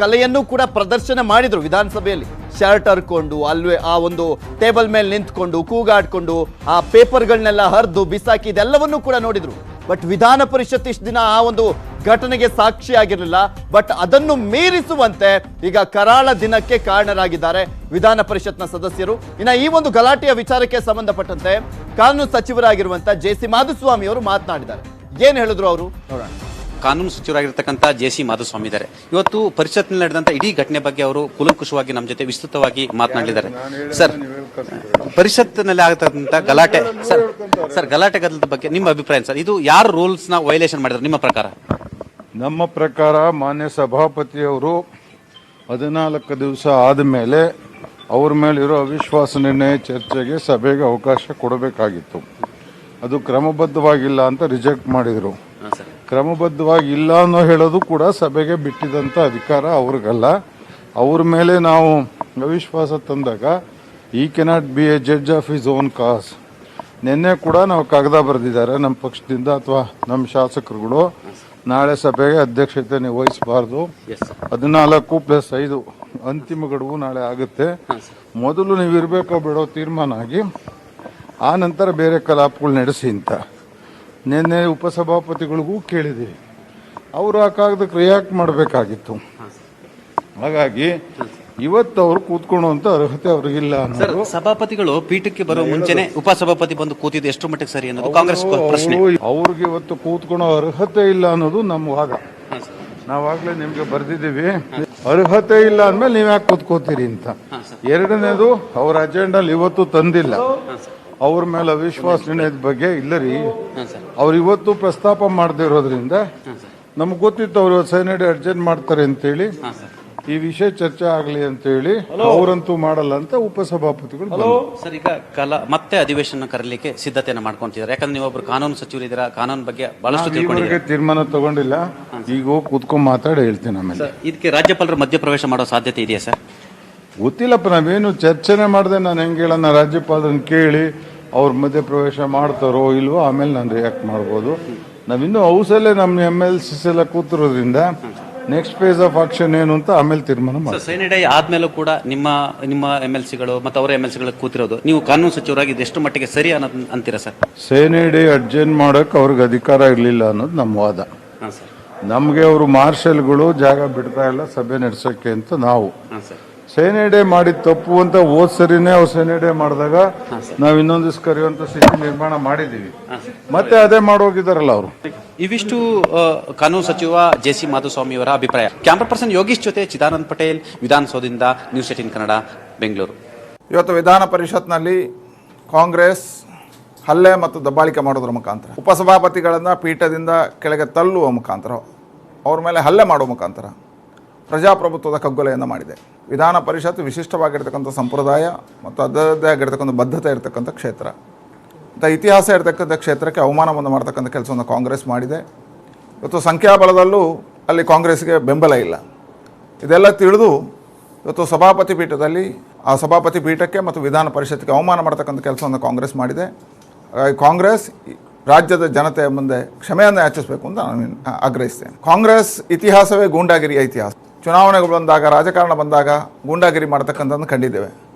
ಕಲೆಯನ್ನು ಕೂಡ ಪ್ರದರ್ಶನ ಮಾಡಿದ್ರು ವಿಧಾನಸಭೆಯಲ್ಲಿ. ಶರ್ಟ್ ಹರ್ಕೊಂಡು ಅಲ್ವೇ ಆ ಒಂದು ಟೇಬಲ್ ಮೇಲೆ ನಿಂತ್ಕೊಂಡು ಕೂಗಾಡ್ಕೊಂಡು ಆ ಪೇಪರ್ಗಳನ್ನೆಲ್ಲ ಹರಿದು ಬಿಸಾಕಿ ಇದೆಲ್ಲವನ್ನೂ ಕೂಡ ನೋಡಿದ್ರು. ಬಟ್ ವಿಧಾನ ಪರಿಷತ್ ಇಷ್ಟು ದಿನ ಆ ಒಂದು ಘಟನೆಗೆ ಸಾಕ್ಷಿಯಾಗಿರಲಿಲ್ಲ. ಬಟ್ ಅದನ್ನು ಮೀರಿಸುವಂತೆ ಈಗ ಕರಾಳ ದಿನಕ್ಕೆ ಕಾರಣರಾಗಿದ್ದಾರೆ ವಿಧಾನ ಪರಿಷತ್ನ ಸದಸ್ಯರು. ಇನ್ನು ಈ ಒಂದು ಗಲಾಟೆಯ ವಿಚಾರಕ್ಕೆ ಸಂಬಂಧಪಟ್ಟಂತೆ ಕಾನೂನು ಸಚಿವರಾಗಿರುವಂತ ಜೆ.ಸಿ. ಮಾಧುಸ್ವಾಮಿ ಅವರು ಮಾತನಾಡಿದ್ದಾರೆ. ಏನ್ ಹೇಳಿದ್ರು ಅವರು ನೋಡೋಣ. ಕಾನೂನು ಸಚಿವರಾಗಿರ್ತಕ್ಕಂಥ ಜೆ.ಸಿ. ಮಾಧುಸ್ವಾಮಿ ಇದ್ದಾರೆ. ಇವತ್ತು ಪರಿಷತ್ನಲ್ಲಿ ನಡೆದಂತ ಇಡೀ ಘಟನೆ ಬಗ್ಗೆ ಅವರು ಕೂಲಂಕುಷವಾಗಿ ನಮ್ಮ ಜೊತೆ ವಿಸ್ತೃತವಾಗಿ ಮಾತನಾಡಿದ್ದಾರೆ. ಸರ್, ಪರಿಷತ್ನಲ್ಲಿ ಆಗತಕ್ಕಂಥ ಗಲಾಟೆ ಗಲಾಟೆ ಗದ್ದಲದ ಬಗ್ಗೆ ನಿಮ್ಮ ಅಭಿಪ್ರಾಯ ಸರ್? ಇದು ಯಾರು ರೂಲ್ಸ್ ನ ವೈಲೇಷನ್ ಮಾಡಿದ್ರು ನಿಮ್ಮ ಪ್ರಕಾರ? ನಮ್ಮ ಪ್ರಕಾರ ಮಾನ್ಯ ಸಭಾಪತಿಯವರು 14 ದಿವಸ ಆದಮೇಲೆ ಅವ್ರ ಮೇಲಿರೋ ಅವಿಶ್ವಾಸ ನಿರ್ಣಯ ಚರ್ಚೆಗೆ ಸಭೆಗೆ ಅವಕಾಶ ಕೊಡಬೇಕಾಗಿತ್ತು. ಅದು ಕ್ರಮಬದ್ಧವಾಗಿಲ್ಲ ಅಂತ ರಿಜೆಕ್ಟ್ ಮಾಡಿದ್ರು. ಕ್ರಮಬದ್ಧವಾಗಿ ಇಲ್ಲ ಅನ್ನೋ ಹೇಳೋದು ಕೂಡ ಸಭೆಗೆ ಬಿಟ್ಟಿದಂಥ ಅಧಿಕಾರ ಅವ್ರಿಗಲ್ಲ. ಅವ್ರ ಮೇಲೆ ನಾವು ಅವಿಶ್ವಾಸ ತಂದಾಗ ಈ cannot be a judge of his own cause. ನಿನ್ನೆ ಕೂಡ ನಾವು ಕಾಗದ ಬರೆದಿದ್ದಾರೆ ನಮ್ಮ ಪಕ್ಷದಿಂದ ಅಥವಾ ನಮ್ಮ ಶಾಸಕರುಗಳು, ನಾಳೆ ಸಭೆಗೆ ಅಧ್ಯಕ್ಷತೆ ವಹಿಸಬಾರ್ದು. 14+5 ಅಂತಿಮ ಗಡುವು ನಾಳೆ ಆಗುತ್ತೆ. ಮೊದಲು ನೀವು ಇರಬೇಕೋ ಬಿಡೋ ತೀರ್ಮಾನ ಆಗಿ ಆ ನಂತರ ಬೇರೆ ಕಲಾಪಗಳು ನಡೆಸಿ ಅಂತ ನಿನ್ನೆ ಉಪಸಭಾಪತಿಗಳಿಗೂ ಕೇಳಿದ್ದೀವಿ. ಅವರು ಆ ಕಾಗದಕ್ಕೆ ರಿಯಾಕ್ಟ್ ಮಾಡಬೇಕಾಗಿತ್ತು. ಹಾಗಾಗಿ ಇವತ್ತು ಅವರು ಕೂತ್ಕೊಳ್ಳುವಂತ ಅರ್ಹತೆ ಅವ್ರಿಗಿಲ್ಲ ಅನ್ನೋದು. ಸಭಾಪತಿಗಳು ಪೀಠಕ್ಕೆ ಬರೋ ಮುಂಚೆನೆ ಉಪಸಭಾಪತಿ ಬಂದು ಕೂತಿದ್ದು ಎಷ್ಟು ಮಟ್ಟಿಗೆ ಸರಿ ಅನ್ನೋದು ಕಾಂಗ್ರೆಸ್ ಪ್ರಶ್ನೆ. ಅವ್ರಿಗೆ ಇವತ್ತು ಕೂತ್ಕೊಳ್ಳೋ ಅರ್ಹತೆ ಇಲ್ಲ ಅನ್ನೋದು ನಮ್ಮ ವಾದ. ನಾವಾಗ್ಲೇ ನಿಮ್ಗೆ ಬರ್ದಿದ್ದೀವಿ, ಅರ್ಹತೆ ಇಲ್ಲ ಅಂದ್ಮೇಲೆ ನೀವ್ ಯಾಕೆ ಕೂತ್ಕೋತೀರಿ ಅಂತ. ಎರಡನೇದು, ಅವ್ರ ಅಜೆಂಡಲ್ಲಿ ಇವತ್ತು ತಂದಿಲ್ಲ. ಅವ್ರ ಮೇಲೆ ಅವಿಶ್ವಾಸ ನಿರ್ಣಯದ ಬಗ್ಗೆ ಇಲ್ಲ ರೀ, ಅವ್ರು ಇವತ್ತು ಪ್ರಸ್ತಾಪ ಮಾಡದೇ ಇರೋದ್ರಿಂದ ನಮ್ಗೆ ಗೊತ್ತಿತ್ತು ಅವರು ಸೈನೈಡ್ ಅರ್ಜೆಂಟ್ ಮಾಡ್ತಾರೆ ಅಂತೇಳಿ, ಈ ವಿಷಯ ಚರ್ಚೆ ಆಗಲಿ ಅಂತ ಹೇಳಿ. ಅವರಂತೂ ಮಾಡಲ್ಲ ಅಂತ ಉಪಸಭಾಪತಿಗಳು. ಸರ್, ಈಗ ಮತ್ತೆ ಅಧಿವೇಶನ ಕರೀಲಿಕ್ಕೆ ಸಿದ್ಧತೆಯನ್ನು ಮಾಡ್ಕೊಂತಿದ್ದಾರೆ. ಯಾಕಂದ್ರೆ ನೀವೊಬ್ರು ಕಾನೂನು ಸಚಿವರಿದ್ದೀರಾ, ಕಾನೂನು ಬಗ್ಗೆ ಬಹಳಷ್ಟು ತೀರ್ಮಾನ ತಗೊಂಡಿಲ್ಲ. ಈಗ ಹೋಗಿ ಕೂತ್ಕೊಂಡ್ ಮಾತಾಡಿ ಹೇಳ್ತೀನಿ. ಆಮೇಲೆ ಇದಕ್ಕೆ ರಾಜ್ಯಪಾಲರು ಮಧ್ಯಪ್ರವೇಶ ಮಾಡೋ ಸಾಧ್ಯತೆ ಇದೆಯಾ ಸರ್? ಗೊತ್ತಿಲ್ಲಪ್ಪ, ನಾವೇನು ಚರ್ಚೆನೆ ಮಾಡಿದೆ. ನಾನು ಹೆಂಗೆ ಹೇಳೋಣ, ರಾಜ್ಯಪಾಲರನ್ನ ಕೇಳಿ ಅವ್ರ ಮಧ್ಯಪ್ರವೇಶ ಮಾಡ್ತಾರೋ ಇಲ್ವೋ ಆಮೇಲೆ ನಾನು ರಿಯಾಕ್ಟ್ ಮಾಡ್ಬೋದು. ನಾವಿನ್ನೂ ಹೌಸಲ್ಲೇ ನಮ್ಮ MLCs ಎಲ್ಲ ಕೂತಿರೋದ್ರಿಂದ ನೆಕ್ಸ್ಟ್ ಫೇಸ್ ಆಫ್ ಆಕ್ಷನ್ ಏನು ಅಂತ ಆಮೇಲೆ ತೀರ್ಮಾನ ಮಾಡಿ. ಸೈನಿಡೆ ಆದ್ಮೇಲೂ ಕೂಡ ನಿಮ್ಮ MLCಗಳು ಮತ್ತು ಅವರ MLCಗಳು ಕೂತಿರೋದು, ನೀವು ಕಾನೂನು ಸಚಿವರಾಗಿ ಎಷ್ಟು ಮಟ್ಟಿಗೆ ಸರಿ ಅನ್ನೋದು ಅಂತೀರಾ ಸರ್? ಸೈನಿಡೆ ಅರ್ಜೆಂಟ್ ಮಾಡಕ್ ಅವ್ರಿಗೆ ಅಧಿಕಾರ ಇರಲಿಲ್ಲ ಅನ್ನೋದು ನಮ್ಮ ವಾದ. ನಮ್ಗೆ ಅವರು ಮಾರ್ಷಲ್ಗಳು ಜಾಗ ಬಿಡ್ತಾ ಇಲ್ಲ ಸಭೆ ನಡೆಸೋಕೆ ಅಂತ. ನಾವು ಸೈನಿಡೆ ಮಾಡಿದ ತಪ್ಪು ಅಂತ ಹೋದ್ ಸರಿನೇ ಅವ್ರು ಸೈನಿಡೆ ಮಾಡಿದಾಗ ನಾವ್ ಇನ್ನೊಂದು ದಿವಸ ಕರೆಯುವಂತ ಸ್ಥಿತಿ ನಿರ್ಮಾಣ ಮಾಡಿದೀವಿ. ಮತ್ತೆ ಅದೇ ಮಾಡೋಗಿದಾರಲ್ಲ ಅವರು. ಇವಿಷ್ಟು ಕಾನೂನು ಸಚಿವ ಜೆ.ಸಿ. ಮಾಧುಸ್ವಾಮಿ ಅವರ ಅಭಿಪ್ರಾಯ. ಕ್ಯಾಮರಾ ಪರ್ಸನ್ ಯೋಗೀಶ್ ಜೊತೆ ಚಿದಾನಂದ್ ಪಟೇಲ್, ವಿಧಾನಸೌಧದಿಂದ ನ್ಯೂಸ್ 18 ಕನ್ನಡ, ಬೆಂಗಳೂರು. ಇವತ್ತು ವಿಧಾನ ಪರಿಷತ್ನಲ್ಲಿ ಕಾಂಗ್ರೆಸ್ ಹಲ್ಲೆ ಮತ್ತು ದಬ್ಬಾಳಿಕೆ ಮಾಡೋದ್ರ ಮುಖಾಂತರ, ಉಪಸಭಾಪತಿಗಳನ್ನು ಪೀಠದಿಂದ ಕೆಳಗೆ ತಳ್ಳುವ ಮುಖಾಂತರ, ಅವ್ರ ಮೇಲೆ ಹಲ್ಲೆ ಮಾಡುವ ಮುಖಾಂತರ ಪ್ರಜಾಪ್ರಭುತ್ವದ ಕಗ್ಗೊಲೆಯನ್ನು ಮಾಡಿದೆ. ವಿಧಾನ ಪರಿಷತ್ ವಿಶಿಷ್ಟವಾಗಿರ್ತಕ್ಕಂಥ ಸಂಪ್ರದಾಯ ಮತ್ತು ಅದರದ್ದೇ ಆಗಿರ್ತಕ್ಕಂಥ ಬದ್ಧತೆ ಇರತಕ್ಕಂಥ ಕ್ಷೇತ್ರ, ಮತ್ತು ಇತಿಹಾಸ ಇರತಕ್ಕಂಥ ಕ್ಷೇತ್ರಕ್ಕೆ ಅವಮಾನವನ್ನು ಮಾಡ್ತಕ್ಕಂಥ ಕೆಲಸವನ್ನು ಕಾಂಗ್ರೆಸ್ ಮಾಡಿದೆ. ಇವತ್ತು ಸಂಖ್ಯಾಬಲದಲ್ಲೂ ಅಲ್ಲಿ ಕಾಂಗ್ರೆಸ್ಗೆ ಬೆಂಬಲ ಇಲ್ಲ. ಇದೆಲ್ಲ ತಿಳಿದು ಇವತ್ತು ಸಭಾಪತಿ ಪೀಠದಲ್ಲಿ ಆ ಸಭಾಪತಿ ಪೀಠಕ್ಕೆ ಮತ್ತು ವಿಧಾನ ಪರಿಷತ್ಗೆ ಅವಮಾನ ಮಾಡ್ತಕ್ಕಂಥ ಕೆಲಸವನ್ನು ಕಾಂಗ್ರೆಸ್ ಮಾಡಿದೆ. ಹಾಗಾಗಿ ಕಾಂಗ್ರೆಸ್ ರಾಜ್ಯದ ಜನತೆಯ ಮುಂದೆ ಕ್ಷಮೆಯನ್ನು ಯಾಚಿಸಬೇಕು ಅಂತ ನಾನು ಆಗ್ರಹಿಸ್ತೇನೆ. ಕಾಂಗ್ರೆಸ್ ಇತಿಹಾಸವೇ ಗೂಂಡಾಗಿರಿಯ ಇತಿಹಾಸ. ಚುನಾವಣೆಗಳು ಬಂದಾಗ, ರಾಜಕಾರಣ ಬಂದಾಗ ಗೂಂಡಾಗಿರಿ ಮಾಡ್ತಕ್ಕಂಥದ್ದನ್ನು ಕಂಡಿದ್ದೇವೆ.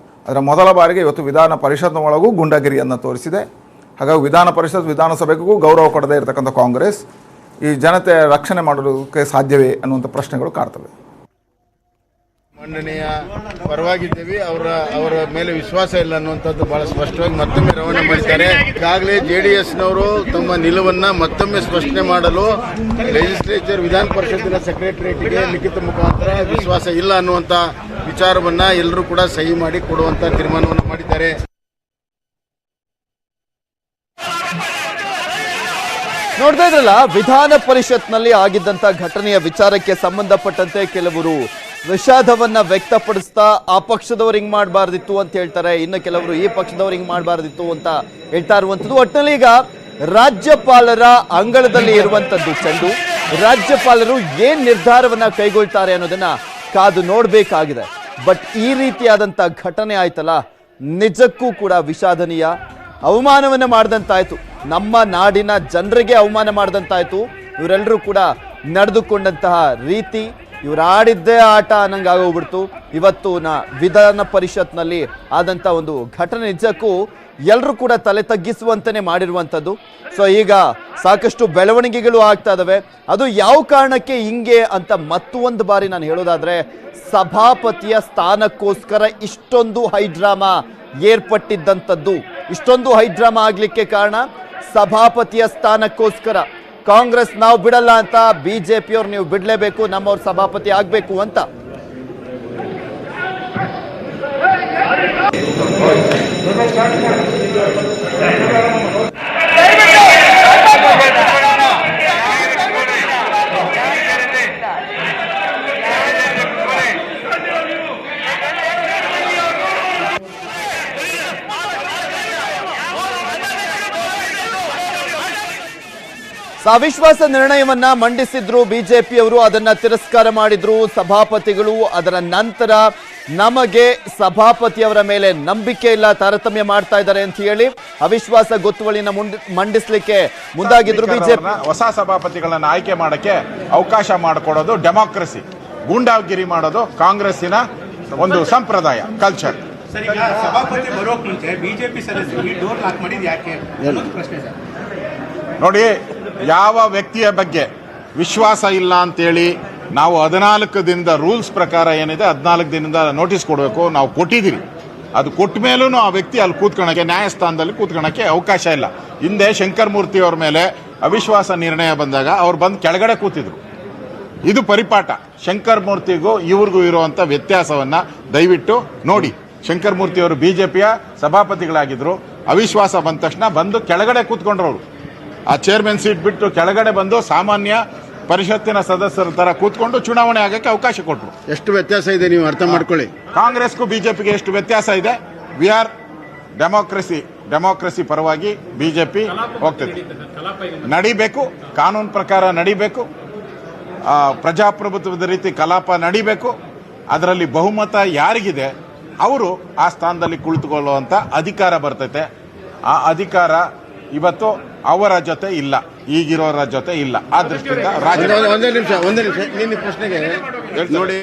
ಅದರ ಮೊದಲ ಬಾರಿಗೆ ಇವತ್ತು ವಿಧಾನ ಪರಿಷತ್ನ ಒಳಗೂ ಗೂಂಡಾಗಿರಿಯನ್ನು ತೋರಿಸಿದೆ. ಹಾಗಾಗಿ ವಿಧಾನ ಪರಿಷತ್, ವಿಧಾನಸಭೆಗೂ ಗೌರವ ಕೊಡದೇ ಇರತಕ್ಕಂಥ ಕಾಂಗ್ರೆಸ್ ಈ ಜನತೆಯ ರಕ್ಷಣೆ ಮಾಡೋದಕ್ಕೆ ಸಾಧ್ಯವೇ ಅನ್ನುವಂಥ ಪ್ರಶ್ನೆಗಳು ಕಾಡ್ತವೆ. ಮಂಡನೆಯ ಪರವಾಗಿದ್ದೇವೆ, ಅವರ ಮೇಲೆ ವಿಶ್ವಾಸ ಇಲ್ಲ ಅನ್ನುವಂಥದ್ದು ಬಹಳ ಸ್ಪಷ್ಟವಾಗಿ ಮತ್ತೊಮ್ಮೆ ರವಾನೆ ಮಾಡಿದ್ದಾರೆ. ಈಗಾಗಲೇ JDSನವರು ತಮ್ಮ ನಿಲುವನ್ನು ಮತ್ತೊಮ್ಮೆ ಸ್ಪಷ್ಟನೆ ಮಾಡಲು ಲೆಜಿಸ್ಲೇಚರ್, ವಿಧಾನ ಪರಿಷತ್ತಿನ ಸೆಕ್ರೆಟರಿಯೇಟ್ಗೆ ಲಿಖಿತ ಮುಖಾಂತರ ವಿಶ್ವಾಸ ಇಲ್ಲ ಅನ್ನುವಂಥ ವಿಚಾರವನ್ನು ಎಲ್ಲರೂ ಕೂಡ ಸಹಿ ಮಾಡಿ ಕೊಡುವಂಥ ತೀರ್ಮಾನವನ್ನು ಮಾಡಿದ್ದಾರೆ. ನೋಡ್ತಾ ಇದ್ರಲ್ಲ, ವಿಧಾನ ಪರಿಷತ್ನಲ್ಲಿ ಆಗಿದ್ದಂತ ಘಟನೆಯ ವಿಚಾರಕ್ಕೆ ಸಂಬಂಧಪಟ್ಟಂತೆ ಕೆಲವರು ವಿಷಾದವನ್ನ ವ್ಯಕ್ತಪಡಿಸ್ತಾ ಆ ಪಕ್ಷದವ್ರು ಹಿಂಗ್ ಮಾಡಬಾರ್ದಿತ್ತು ಅಂತ ಹೇಳ್ತಾರೆ, ಇನ್ನು ಕೆಲವರು ಈ ಪಕ್ಷದವ್ರು ಹಿಂಗ್ ಮಾಡಬಾರ್ದಿತ್ತು ಅಂತ ಹೇಳ್ತಾ ಇರುವಂತದ್ದು. ಒಟ್ಟಿನಲ್ಲಿ ಈಗ ರಾಜ್ಯಪಾಲರ ಅಂಗಳದಲ್ಲಿ ಇರುವಂತದ್ದು ಚೆಂಡು. ರಾಜ್ಯಪಾಲರು ಏನ್ ನಿರ್ಧಾರವನ್ನ ಕೈಗೊಳ್ತಾರೆ ಅನ್ನೋದನ್ನ ಕಾದು ನೋಡ್ಬೇಕಾಗಿದೆ. ಬಟ್ ಈ ರೀತಿಯಾದಂತ ಘಟನೆ ಆಯ್ತಲ್ಲ, ನಿಜಕ್ಕೂ ಕೂಡ ವಿಷಾದನೀಯ. ಅವಮಾನವನ್ನ ಮಾಡಿದಂತಾಯ್ತು, ನಮ್ಮ ನಾಡಿನ ಜನರಿಗೆ ಅವಮಾನ ಮಾಡಿದಂತಾಯ್ತು. ಇವರೆಲ್ಲರೂ ಕೂಡ ನಡೆದುಕೊಂಡಂತಹ ರೀತಿ ಇವ್ರು ಆಡಿದ್ದೇ ಆಟ ಅನ್ನಂಗೆ ಆಗೋಗ್ಬಿಡ್ತು. ಇವತ್ತು ವಿಧಾನ ಪರಿಷತ್ನಲ್ಲಿ ಆದಂತ ಒಂದು ಘಟನೆ ನಿಜಕ್ಕೂ ಎಲ್ಲರೂ ಕೂಡ ತಲೆ ತಗ್ಗಿಸುವಂತಾನೆ ಮಾಡಿರುವಂಥದ್ದು. ಸೊ ಈಗ ಸಾಕಷ್ಟು ಬೆಳವಣಿಗೆಗಳು ಆಗ್ತಾ ಇದಾವೆ. ಅದು ಯಾವ ಕಾರಣಕ್ಕೆ ಹಿಂಗೆ ಅಂತ ಮತ್ತೊಂದು ಬಾರಿ ನಾನು ಹೇಳೋದಾದ್ರೆ, ಸಭಾಪತಿಯ ಸ್ಥಾನಕ್ಕೋಸ್ಕರ ಇಷ್ಟೊಂದು ಹೈಡ್ರಾಮಾ ಏರ್ಪಟ್ಟಿದ್ದಂಥದ್ದು. ಇಷ್ಟೊಂದು ಹೈಡ್ರಾಮಾ ಆಗ್ಲಿಕ್ಕೆ ಕಾರಣ ಸಭಾಪತಿಯ ಸ್ಥಾನಕ್ಕೋಸ್ಕರ. ಕಾಂಗ್ರೆಸ್ ನಾವು ಬಿಡಲ್ಲ ಅಂತ, ಬಿಜೆಪಿಯವ್ರು ನೀವು ಬಿಡಲೇಬೇಕು, ನಮ್ಮವ್ರ ಸಭಾಪತಿ ಆಗಬೇಕು ಅಂತ. ಅವಿಶ್ವಾಸ ನಿರ್ಣಯವನ್ನ ಮಂಡಿಸಿದ್ರು ಬಿಜೆಪಿಯವರು, ಅದನ್ನ ತಿರಸ್ಕಾರ ಮಾಡಿದ್ರು ಸಭಾಪತಿಗಳು. ಅದರ ನಂತರ ನಮಗೆ ಸಭಾಪತಿಯವರ ಮೇಲೆ ನಂಬಿಕೆ ಇಲ್ಲ, ತಾರತಮ್ಯ ಮಾಡ್ತಾ ಇದ್ದಾರೆ ಅಂತ ಹೇಳಿ ಅವಿಶ್ವಾಸ ಗೊತ್ತುವಳಿನ ಮಂಡಿಸ್ಲಿಕ್ಕೆ ಮುಂದಾಗಿದ್ರು ಬಿಜೆಪಿ. ಹೊಸ ಸಭಾಪತಿಗಳನ್ನ ಆಯ್ಕೆ ಮಾಡಕ್ಕೆ ಅವಕಾಶ ಮಾಡಿಕೊಡೋದು ಡೆಮಾಕ್ರಸಿ, ಗೂಂಡಾಗಿರಿ ಮಾಡೋದು ಕಾಂಗ್ರೆಸ್ಸಿನ ಒಂದು ಸಂಪ್ರದಾಯ, ಕಲ್ಚರ್. ಸಭಾಪತಿ ಬರೋಕ್ ಮುಂಚೆ ಬಿಜೆಪಿ ಸದಸ್ಯರು ಡೋರ್ ಲಾಕ್ ಮಾಡಿದ್ ಯಾಕೆ ಅನ್ನೋದು ಪ್ರಶ್ನೆ ಸರ್. ನೋಡಿ, ಯಾವ ವ್ಯಕ್ತಿಯ ಬಗ್ಗೆ ವಿಶ್ವಾಸ ಇಲ್ಲ ಅಂತೇಳಿ ನಾವು 14 ದಿನದ ರೂಲ್ಸ್ ಪ್ರಕಾರ ಏನಿದೆ 14 ದಿನದಿಂದ ನೋಟಿಸ್ ಕೊಡಬೇಕು, ನಾವು ಕೊಟ್ಟಿದ್ದೀರಿ. ಅದು ಕೊಟ್ಟ ಮೇಲೂ ಆ ವ್ಯಕ್ತಿ ಅಲ್ಲಿ ಕೂತ್ಕೊಳಕ್ಕೆ, ನ್ಯಾಯಸ್ಥಾನದಲ್ಲಿ ಕೂತ್ಕೊಳಕ್ಕೆ ಅವಕಾಶ ಇಲ್ಲ. ಹಿಂದೆ ಶಂಕರ್ ಮೂರ್ತಿ ಅವ್ರ ಮೇಲೆ ಅವಿಶ್ವಾಸ ನಿರ್ಣಯ ಬಂದಾಗ ಅವ್ರು ಬಂದು ಕೆಳಗಡೆ ಕೂತಿದ್ರು. ಇದು ಪರಿಪಾಠ. ಶಂಕರ್ ಮೂರ್ತಿಗೂ ಇವ್ರಿಗೂ ಇರುವಂತ ವ್ಯತ್ಯಾಸವನ್ನ ದಯವಿಟ್ಟು ನೋಡಿ. ಶಂಕರ್ ಮೂರ್ತಿ ಅವರು ಬಿಜೆಪಿಯ ಸಭಾಪತಿಗಳಾಗಿದ್ರು. ಅವಿಶ್ವಾಸ ಬಂದ ತಕ್ಷಣ ಬಂದು ಕೆಳಗಡೆ ಕೂತ್ಕೊಂಡ್ರವ್ರು. ಆ ಚೇರ್ಮನ್ ಸೀಟ್ ಬಿಟ್ಟು ಕೆಳಗಡೆ ಬಂದು ಸಾಮಾನ್ಯ ಪರಿಷತ್ತಿನ ಸದಸ್ಯರ ತರ ಕೂತ್ಕೊಂಡು ಚುನಾವಣೆ ಆಗಕ್ಕೆ ಅವಕಾಶ ಕೊಟ್ಟರು. ಎಷ್ಟು ವ್ಯತ್ಯಾಸ ಇದೆ ನೀವು ಅರ್ಥ ಮಾಡ್ಕೊಳ್ಳಿ. ಕಾಂಗ್ರೆಸ್ಗೂ ಬಿಜೆಪಿಗೆ ಎಷ್ಟು ವ್ಯತ್ಯಾಸ ಇದೆ. ವಿ ಆರ್ ಡೆಮೋಕ್ರಸಿ ಪರವಾಗಿ ಬಿಜೆಪಿ ಹೋಗ್ತದೆ. ನಡಿಬೇಕು, ಕಾನೂನು ಪ್ರಕಾರ ನಡಿಬೇಕು, ಪ್ರಜಾಪ್ರಭುತ್ವದ ರೀತಿ ಕಲಾಪ ನಡಿಬೇಕು. ಅದರಲ್ಲಿ ಬಹುಮತ ಯಾರಿಗಿದೆ ಅವರು ಆ ಸ್ಥಾನದಲ್ಲಿ ಕುಳಿತುಕೊಳ್ಳುವಂತ ಅಧಿಕಾರ ಬರ್ತೈತೆ. ಆ ಅಧಿಕಾರ ಇವತ್ತು ಅವರ ಜೊತೆ ಇಲ್ಲ, ಈಗಿರೋರ ಜೊತೆ ಇಲ್ಲ. ಆ ದೃಷ್ಟಿಯಿಂದ ಒಂದೇ ನಿಮಿಷ ನಿನ್ನ ಪ್ರಶ್ನೆಗೆ ನೋಡಿ.